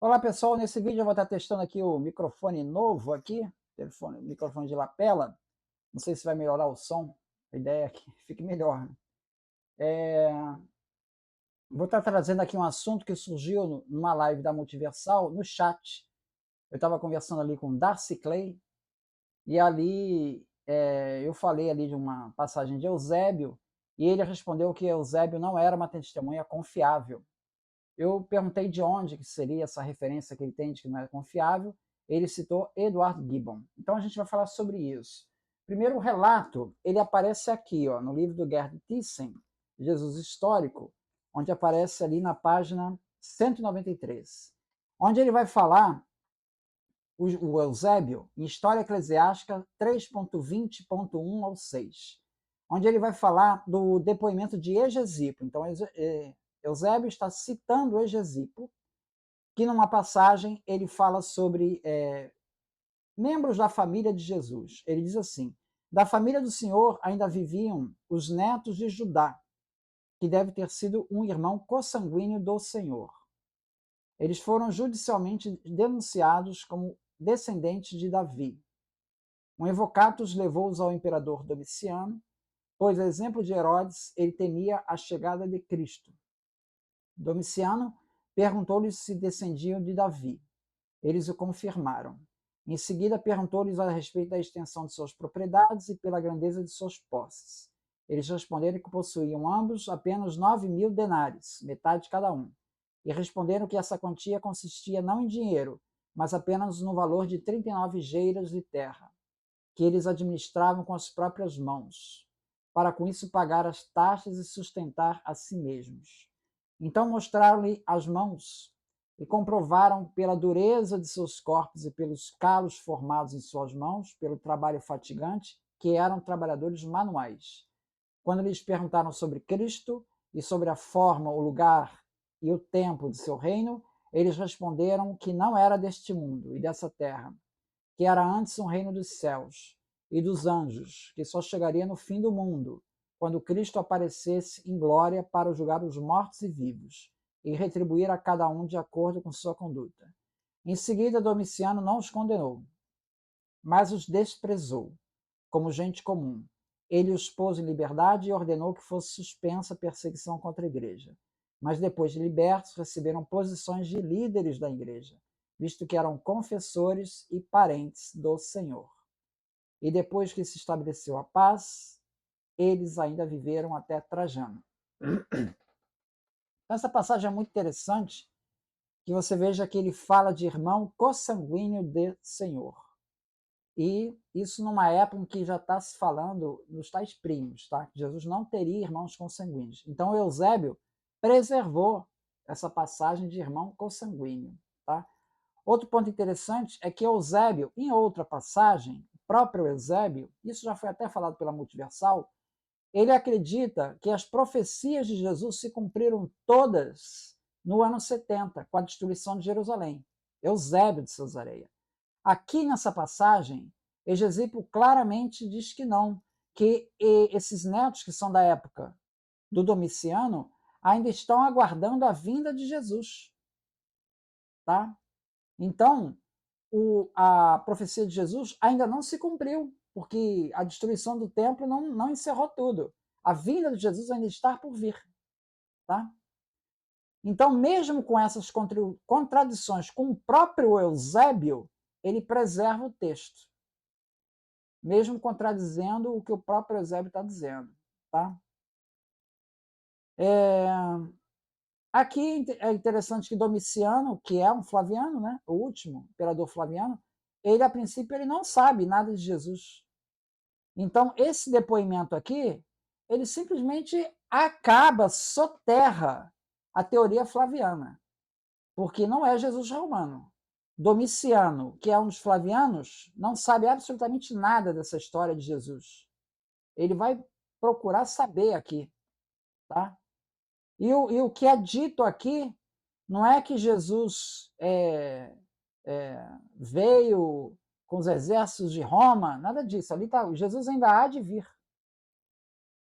Olá pessoal, nesse vídeo eu vou estar testando aqui o microfone novo aqui, microfone de lapela. Não sei se vai melhorar o som, a ideia é que fique melhor, né? Vou estar trazendo aqui um assunto que surgiu numa live da Multiversal, no chat. Eu estava conversando ali com Darcy Clay, e ali eu falei ali de uma passagem de Eusébio, e ele respondeu que Eusébio não era uma testemunha confiável. Eu perguntei de onde que seria essa referência que ele tem de que não é confiável. Ele citou Edward Gibbon. Então a gente vai falar sobre isso. Primeiro, o relato, ele aparece aqui, ó, no livro do Gerd Thyssen, Jesus Histórico, onde aparece ali na página 193, onde ele vai falar, o Eusébio, em História Eclesiástica 3.20.1 ao 6, onde ele vai falar do depoimento de Hegesipo. Então, Eusébio está citando Hegesipo, que numa passagem ele fala sobre membros da família de Jesus. Ele diz assim: da família do Senhor ainda viviam os netos de Judá, que deve ter sido um irmão consanguíneo do Senhor. Eles foram judicialmente denunciados como descendentes de Davi. Um evocatus levou-os ao imperador Domiciano, pois, a exemplo de Herodes, ele temia a chegada de Cristo. Domiciano perguntou-lhes se descendiam de Davi. Eles o confirmaram. Em seguida, perguntou-lhes a respeito da extensão de suas propriedades e pela grandeza de suas posses. Eles responderam que possuíam ambos apenas 9.000 denários, metade de cada um, e responderam que essa quantia consistia não em dinheiro, mas apenas no valor de 39 geiras de terra, que eles administravam com as próprias mãos, para com isso pagar as taxas e sustentar a si mesmos. Então mostraram-lhe as mãos e comprovaram pela dureza de seus corpos e pelos calos formados em suas mãos, pelo trabalho fatigante, que eram trabalhadores manuais. Quando lhes perguntaram sobre Cristo e sobre a forma, o lugar e o tempo de seu reino, eles responderam que não era deste mundo e dessa terra, que era antes um reino dos céus e dos anjos, que só chegaria no fim do mundo, quando Cristo aparecesse em glória para julgar os mortos e vivos e retribuir a cada um de acordo com sua conduta. Em seguida, Domiciano não os condenou, mas os desprezou, como gente comum. Ele os pôs em liberdade e ordenou que fosse suspensa a perseguição contra a igreja. Mas depois de libertos, receberam posições de líderes da igreja, visto que eram confessores e parentes do Senhor. E depois que se estabeleceu a paz, eles ainda viveram até Trajano. Então, essa passagem é muito interessante, que você veja que ele fala de irmão consanguíneo de Senhor. E isso numa época em que já está se falando nos tais primos, tá? Jesus não teria irmãos consanguíneos. Então, Eusébio preservou essa passagem de irmão consanguíneo, tá? Outro ponto interessante é que Eusébio, em outra passagem, o próprio Eusébio, isso já foi até falado pela Multiversal, ele acredita que as profecias de Jesus se cumpriram todas no ano 70, com a destruição de Jerusalém. Eusébio de Cesareia. Aqui nessa passagem, Hegesipo claramente diz que não, que esses netos que são da época do Domiciano ainda estão aguardando a vinda de Jesus. Tá? Então, a profecia de Jesus ainda não se cumpriu, porque a destruição do templo não encerrou tudo. A vinda de Jesus ainda está por vir. Tá? Então, mesmo com essas contradições com o próprio Eusébio, ele preserva o texto, mesmo contradizendo o que o próprio Eusébio está dizendo. Tá? Aqui é interessante que Domiciano, que é um Flaviano, né, o último imperador Flaviano, ele, a princípio, ele não sabe nada de Jesus. Então, esse depoimento aqui, ele simplesmente acaba, soterra a teoria flaviana, porque não é Jesus romano. Domiciano, que é um dos flavianos, não sabe absolutamente nada dessa história de Jesus. Ele vai procurar saber aqui, tá? E o que é dito aqui não é que Jesus veio com os exércitos de Roma, nada disso. Ali tá, Jesus ainda há de vir.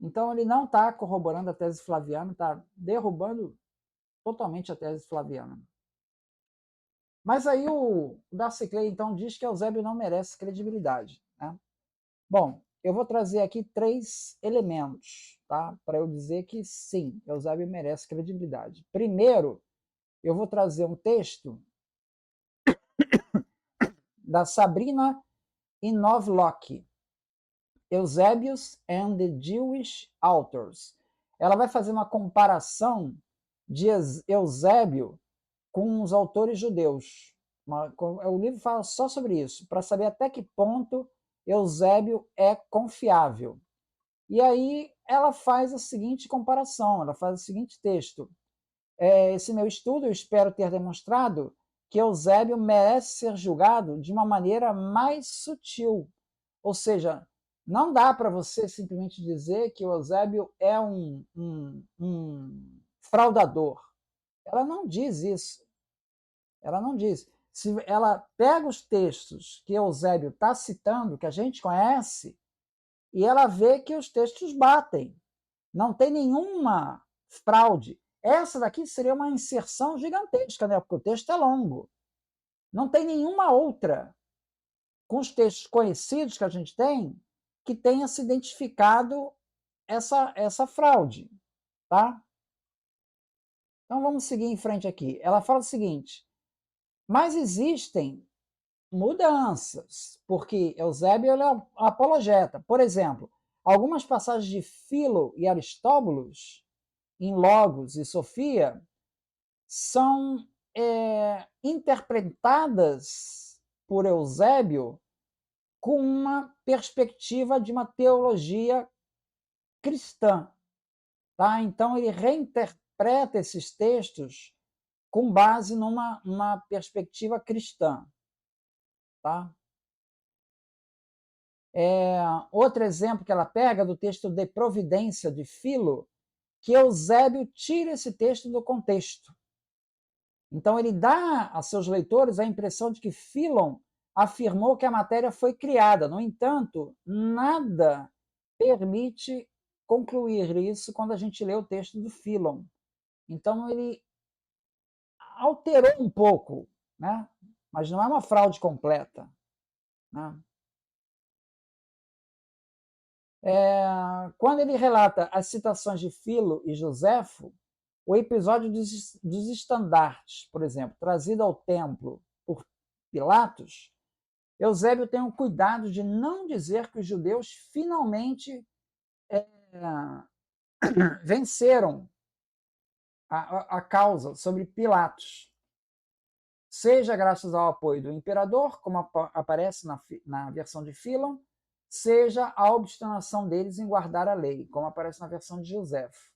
Então ele não está corroborando a tese flaviana, está derrubando totalmente a tese flaviana. Mas aí o Darcy Clay, então, diz que Eusébio não merece credibilidade. Né? Bom, eu vou trazer aqui 3 elementos, tá? Para eu dizer que sim, Eusébio merece credibilidade. Primeiro, eu vou trazer um texto da Sabrina Inovlock, Eusebius and the Jewish Authors. Ela vai fazer uma comparação de Eusébio com os autores judeus. O livro fala só sobre isso, para saber até que ponto Eusébio é confiável. E aí ela faz a seguinte comparação, ela faz o seguinte texto. Esse meu estudo, eu espero ter demonstrado que Eusébio merece ser julgado de uma maneira mais sutil. Ou seja, não dá para você simplesmente dizer que o Eusébio é um fraudador. Ela não diz isso. Ela não diz. Se ela pega os textos que Eusébio está citando, que a gente conhece, e ela vê que os textos batem. Não tem nenhuma fraude. Essa daqui seria uma inserção gigantesca, né? Porque o texto é longo. Não tem nenhuma outra, com os textos conhecidos que a gente tem, que tenha se identificado essa fraude. Tá? Então vamos seguir em frente aqui. Ela fala o seguinte: mas existem mudanças, porque Eusébio é um apologeta. Por exemplo, algumas passagens de Filo e Aristóbulos, em Logos e Sofia, são interpretadas por Eusébio com uma perspectiva de uma teologia cristã. Tá? Então, ele reinterpreta esses textos com base numa perspectiva cristã. Tá? Outro exemplo que ela pega do texto de Providência de Filo, que Eusébio tira esse texto do contexto. Então ele dá a seus leitores a impressão de que Philon afirmou que a matéria foi criada. No entanto, nada permite concluir isso quando a gente lê o texto do Philon. Então ele alterou um pouco, né? Mas não é uma fraude completa. Né? Quando ele relata as citações de Filo e Joséfo, o episódio dos estandartes, por exemplo, trazido ao templo por Pilatos, Eusébio tem o cuidado de não dizer que os judeus finalmente venceram a causa sobre Pilatos, seja graças ao apoio do imperador, como aparece na versão de Philon, seja a obstinação deles em guardar a lei, como aparece na versão de Joséfo.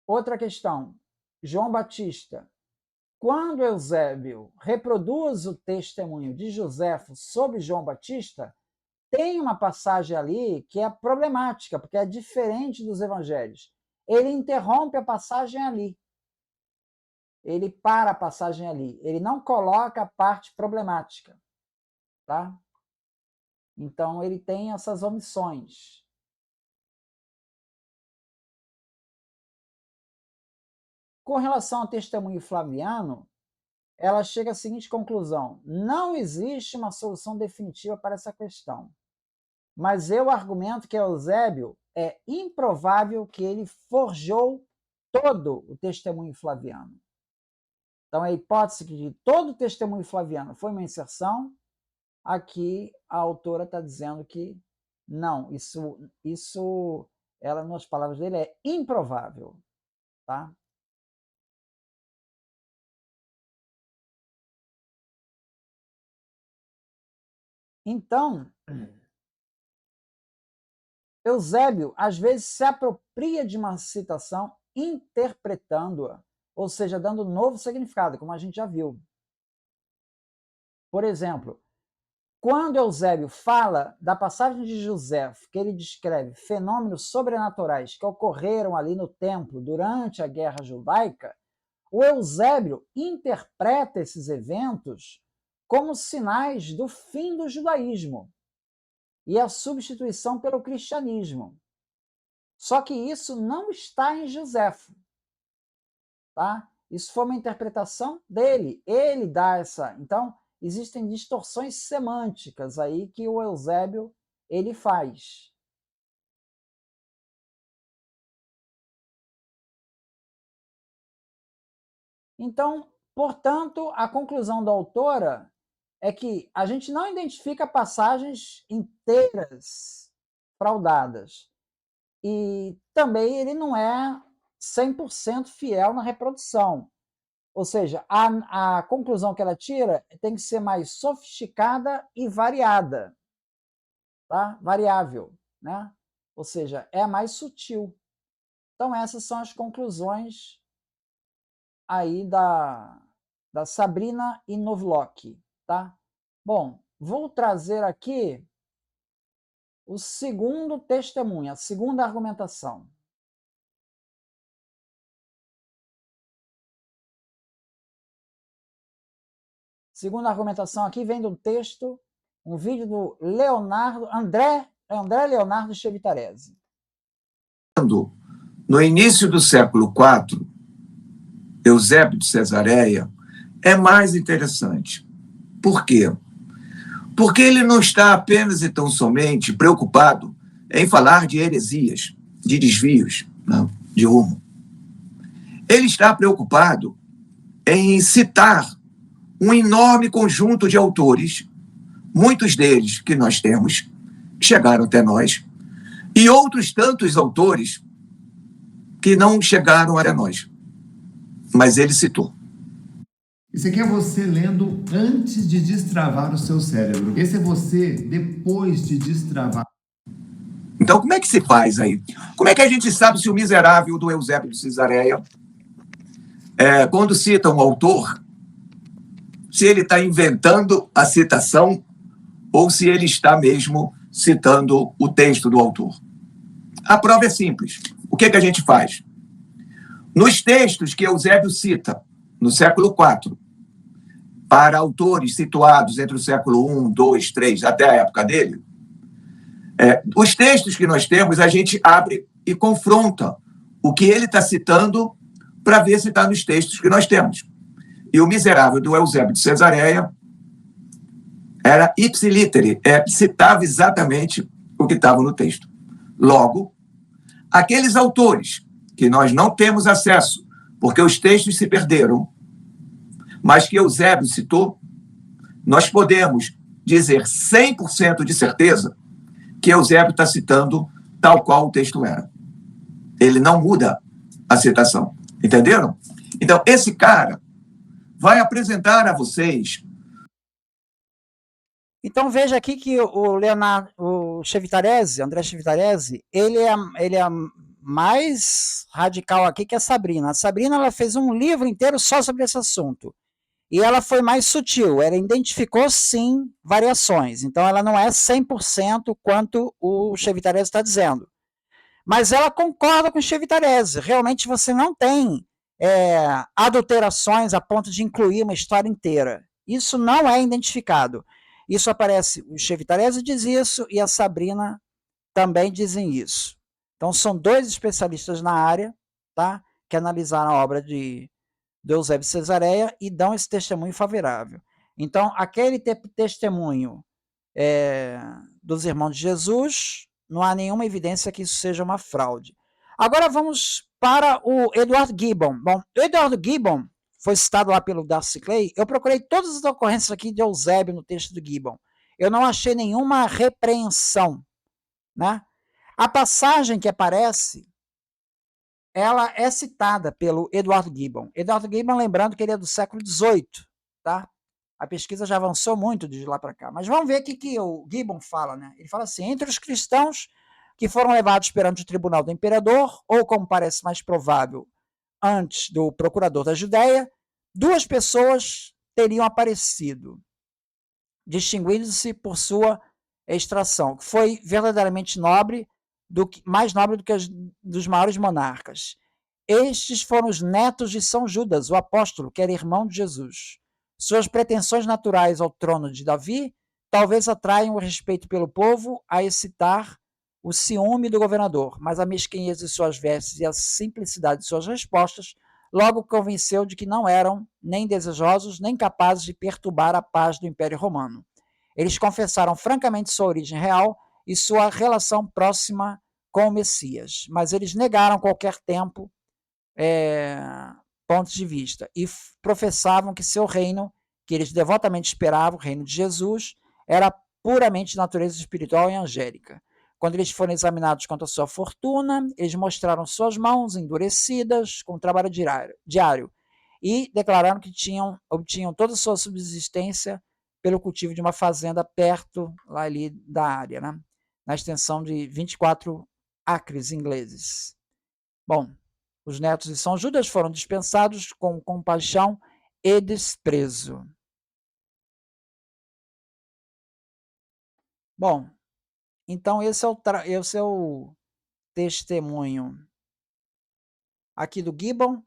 Outra questão, João Batista. Quando Eusébio reproduz o testemunho de Joséfo sobre João Batista, tem uma passagem ali que é problemática, porque é diferente dos evangelhos. Ele interrompe a passagem ali. Ele para a passagem ali. Ele não coloca a parte problemática. Tá? Então, ele tem essas omissões. Com relação ao testemunho flaviano, ela chega à seguinte conclusão: não existe uma solução definitiva para essa questão. Mas eu argumento que Eusébio é improvável que ele forjou todo o testemunho flaviano. Então, a hipótese de todo o testemunho flaviano foi uma inserção, aqui a autora está dizendo que não, isso, ela, nas palavras dele, é improvável. Tá? Então, Eusébio, às vezes, se apropria de uma citação interpretando-a, ou seja, dando novo significado, como a gente já viu. Por exemplo, quando Eusébio fala da passagem de Joséfo, que ele descreve fenômenos sobrenaturais que ocorreram ali no templo durante a Guerra Judaica, o Eusébio interpreta esses eventos como sinais do fim do judaísmo e a substituição pelo cristianismo. Só que isso não está em Joséfo. Tá? Isso foi uma interpretação dele. Ele dá essa... Então, existem distorções semânticas aí que o Eusébio ele faz. Então, portanto, a conclusão da autora é que a gente não identifica passagens inteiras fraudadas. E também ele não é 100% fiel na reprodução. Ou seja, a conclusão que ela tira tem que ser mais sofisticada e variada, tá? Variável, né? Ou seja, é mais sutil. Então, essas são as conclusões aí da Sabrina e Novlock, tá? Bom, vou trazer aqui o segundo testemunho, a segunda argumentação. Segunda argumentação aqui vem do texto, um vídeo do André Leonardo Chevitarese. No início do século IV, Eusébio de Cesareia é mais interessante. Por quê? Porque ele não está apenas e tão somente preocupado em falar de heresias, de desvios, não, de rumo. Ele está preocupado em citar um enorme conjunto de autores, muitos deles que nós temos, que chegaram até nós, e outros tantos autores que não chegaram até nós. Mas ele citou. Isso aqui é você lendo antes de destravar o seu cérebro. Esse é você depois de destravar. Então, como é que se faz aí? Como é que a gente sabe se o miserável do Eusébio de Cesareia, quando cita um autor, se ele está inventando a citação ou se ele está mesmo citando o texto do autor? A prova é simples. O que a gente faz? Nos textos que Eusébio cita, no século IV, para autores situados entre o século I, II, III, até a época dele, os textos que nós temos, a gente abre e confronta o que ele está citando para ver se está nos textos que nós temos. E o miserável do Eusébio de Cesareia era ipsilítere, citava exatamente o que estava no texto. Logo, aqueles autores que nós não temos acesso, porque os textos se perderam, mas que Eusébio citou, nós podemos dizer 100% de certeza que Eusébio está citando tal qual o texto era. Ele não muda a citação. Entenderam? Então, esse cara vai apresentar a vocês... Então, veja aqui que o Chevitarese, André Chevitarese, ele é mais radical aqui que a Sabrina. A Sabrina ela fez um livro inteiro só sobre esse assunto. E ela foi mais sutil, ela identificou sim variações. Então ela não é 100% quanto o Chevitarese está dizendo. Mas ela concorda com o Chevitarese. Realmente você não tem adulterações a ponto de incluir uma história inteira. Isso não é identificado. Isso aparece, o Chevitarese diz isso e a Sabrina também dizem isso. Então são dois especialistas na área, tá, que analisaram a obra de Eusébio de Cesareia e dão esse testemunho favorável. Então, aquele testemunho dos irmãos de Jesus, não há nenhuma evidência que isso seja uma fraude. Agora vamos para o Edward Gibbon. Bom, o Edward Gibbon foi citado lá pelo Darcy Clay. Eu procurei todas as ocorrências aqui de Eusébio no texto do Gibbon. Eu não achei nenhuma repreensão, né? A passagem que aparece, ela é citada pelo Edward Gibbon. Edward Gibbon, lembrando que ele é do século XVIII, tá? A pesquisa já avançou muito de lá para cá. Mas vamos ver o que o Gibbon fala, né? Ele fala assim, entre os cristãos que foram levados perante o tribunal do imperador, ou como parece mais provável, antes do procurador da Judéia, duas pessoas teriam aparecido, distinguindo-se por sua extração, que foi verdadeiramente nobre, mais nobre do que dos maiores monarcas. Estes foram os netos de São Judas, o apóstolo, que era irmão de Jesus. Suas pretensões naturais ao trono de Davi talvez atraiam o respeito pelo povo a excitar o ciúme do governador, mas a mesquinhez de suas vestes e a simplicidade de suas respostas logo convenceu de que não eram nem desejosos nem capazes de perturbar a paz do Império Romano. Eles confessaram francamente sua origem real e sua relação próxima com o Messias, mas eles negaram qualquer pontos de vista e professavam que seu reino, que eles devotamente esperavam, o reino de Jesus, era puramente de natureza espiritual e angélica. Quando eles foram examinados quanto à sua fortuna, eles mostraram suas mãos endurecidas com o trabalho diário e declararam que obtinham toda a sua subsistência pelo cultivo de uma fazenda perto lá ali da área, né? Na extensão de 24 acres ingleses. Bom, os netos de São Judas foram dispensados com compaixão e desprezo. Bom, então esse é o testemunho aqui do Gibbon.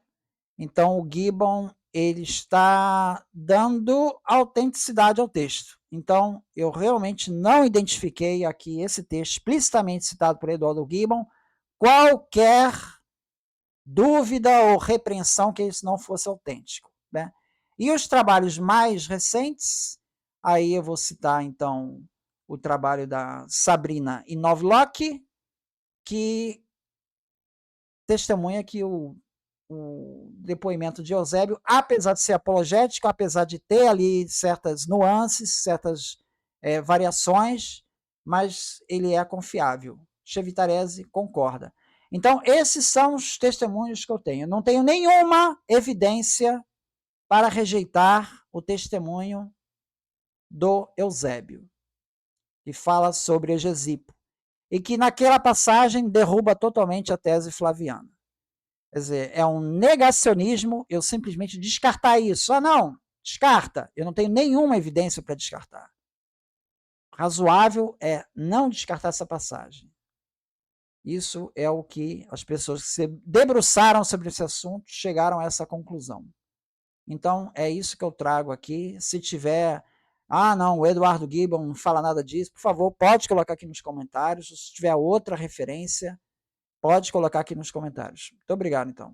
Então o Gibbon ele está dando autenticidade ao texto. Então eu realmente não identifiquei aqui esse texto explicitamente citado por Eduardo Gibbon qualquer dúvida ou repreensão que isso não fosse autêntico, né? E os trabalhos mais recentes, aí eu vou citar então o trabalho da Sabrina Inovlock, que testemunha que o depoimento de Eusébio, apesar de ser apologético, apesar de ter ali certas nuances, certas variações, mas ele é confiável. Chevitarese concorda. Então, esses são os testemunhos que eu tenho. Não tenho nenhuma evidência para rejeitar o testemunho do Eusébio, que fala sobre Hegesipo, e que naquela passagem derruba totalmente a tese flaviana. Quer dizer, é um negacionismo eu simplesmente descartar isso. Ah, não, descarta. Eu não tenho nenhuma evidência para descartar. Razoável é não descartar essa passagem. Isso é o que as pessoas que se debruçaram sobre esse assunto chegaram a essa conclusão. Então, é isso que eu trago aqui. Se tiver, não, o Eduardo Gibbon não fala nada disso, por favor, pode colocar aqui nos comentários. Se tiver outra referência, pode colocar aqui nos comentários. Muito obrigado, então.